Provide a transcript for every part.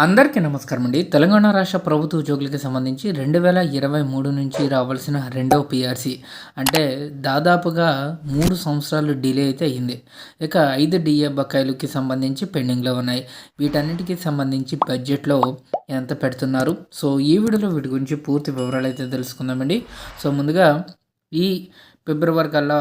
అందరికీ నమస్కారం అండి. తెలంగాణ రాష్ట్ర ప్రభుత్వ ఉద్యోగులకి సంబంధించి 2023 నుంచి రావాల్సిన రెండవ పీఆర్సీ అంటే దాదాపుగా 3 సంవత్సరాలు డిలే అయితే అయ్యింది. ఇక 5 డిఏ బకాయిలకి సంబంధించి పెండింగ్‌లో ఉన్నాయి. వీటన్నిటికి సంబంధించి బడ్జెట్‌లో ఎంత పెడుతున్నారు? సో, ఈ వీడియోలో వీటి గురించి పూర్తి వివరాలైతే తెలుసుకుందామండి. సో, ముందుగా ఈ ఫిబ్రవరి కల్లా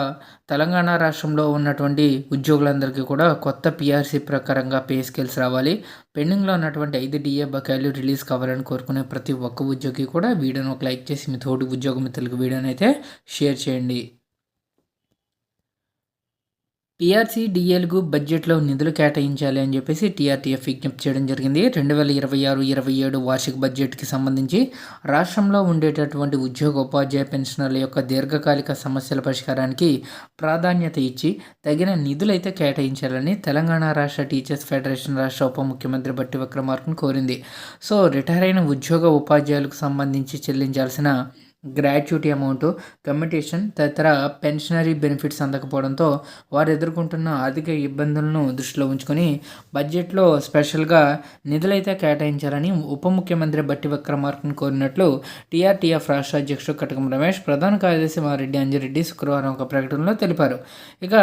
తెలంగాణ రాష్ట్రంలో ఉన్నటువంటి ఉద్యోగులందరికీ కూడా కొత్త పీఆర్సీ ప్రకారంగా పే స్కేల్స్ రావాలి. పెండింగ్లో ఉన్నటువంటి 5 డిఏ బకాయిలు రిలీజ్ కావాలని కోరుకునే ప్రతి ఒక్క ఉద్యోగి కూడా వీడియోని ఒక లైక్ చేసి మీ తోటి ఉద్యోగ మిత్రులకు వీడియోని అయితే షేర్ చేయండి. పీఆర్సీ డిఏలకు బడ్జెట్లో నిధులు కేటాయించాలి అని చెప్పేసి టీఆర్టీఎఫ్ విజ్ఞప్తి చేయడం జరిగింది. 2026-27 వార్షిక బడ్జెట్కి సంబంధించి రాష్ట్రంలో ఉండేటటువంటి ఉద్యోగ ఉపాధ్యాయ పెన్షనర్ల యొక్క దీర్ఘకాలిక సమస్యల పరిష్కారానికి ప్రాధాన్యత ఇచ్చి తగిన నిధులైతే కేటాయించాలని తెలంగాణ రాష్ట్ర టీచర్స్ ఫెడరేషన్ రాష్ట్ర ఉప ముఖ్యమంత్రి బట్టి విక్రమార్కను కోరింది. సో, రిటైర్ అయిన ఉద్యోగ ఉపాధ్యాయులకు సంబంధించి చెల్లించాల్సిన గ్రాట్యుటీ అమౌంట్, కమ్యూటేషన్ తదితర పెన్షనరీ బెనిఫిట్స్ అందకపోవడంతో వారు ఎదుర్కొంటున్న ఆర్థిక ఇబ్బందులను దృష్టిలో ఉంచుకొని బడ్జెట్లో స్పెషల్గా నిధులైతే కేటాయించాలని ఉప ముఖ్యమంత్రి బట్టి విక్రమార్కను కోరినట్లు టీఆర్టీఎఫ్ రాష్ట్ర అధ్యక్షుడు కటకం రమేష్, ప్రధాన కార్యదర్శి మారెడ్డి అంజిరెడ్డి శుక్రవారం ఒక ప్రకటనలో తెలిపారు. ఇక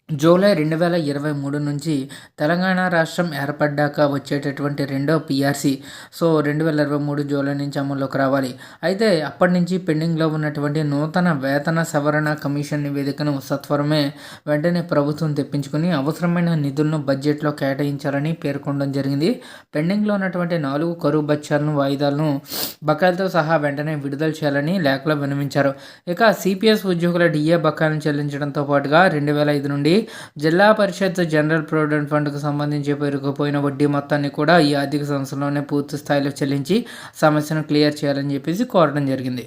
జూలై 2023 నుంచి తెలంగాణ రాష్ట్రం ఏర్పడ్డాక వచ్చేటటువంటి రెండో పీఆర్సీ సో 2023 జూలై నుంచి అమల్లోకి రావాలి. అయితే అప్పటి నుంచి పెండింగ్లో ఉన్నటువంటి నూతన వేతన సవరణ కమిషన్ నివేదికను సత్వరమే వెంటనే ప్రభుత్వం తెప్పించుకుని అవసరమైన నిధులను బడ్జెట్లో కేటాయించాలని పేర్కొనడం జరిగింది. పెండింగ్లో ఉన్నటువంటి 4 కరువు బత్యాలను వాయిదాలను బకాయిలతో సహా వెంటనే విడుదల చేయాలని లేఖలో విన్నవించారు. ఇక సిపిఎస్ ఉద్యోగుల డిఏ బకాయిలను చెల్లించడంతో పాటుగా 2005 నుండి జిల్లా పరిషత్ జనరల్ ప్రావిడెంట్ ఫండ్కు సంబంధించి పెరిగిపోయిన వడ్డీ మొత్తాన్ని కూడా ఈ ఆర్థిక సంవత్సరంలోనే పూర్తి స్థాయిలో చెల్లించి సమస్యను క్లియర్ చేయాలని చెప్పేసి కోరడం జరిగింది.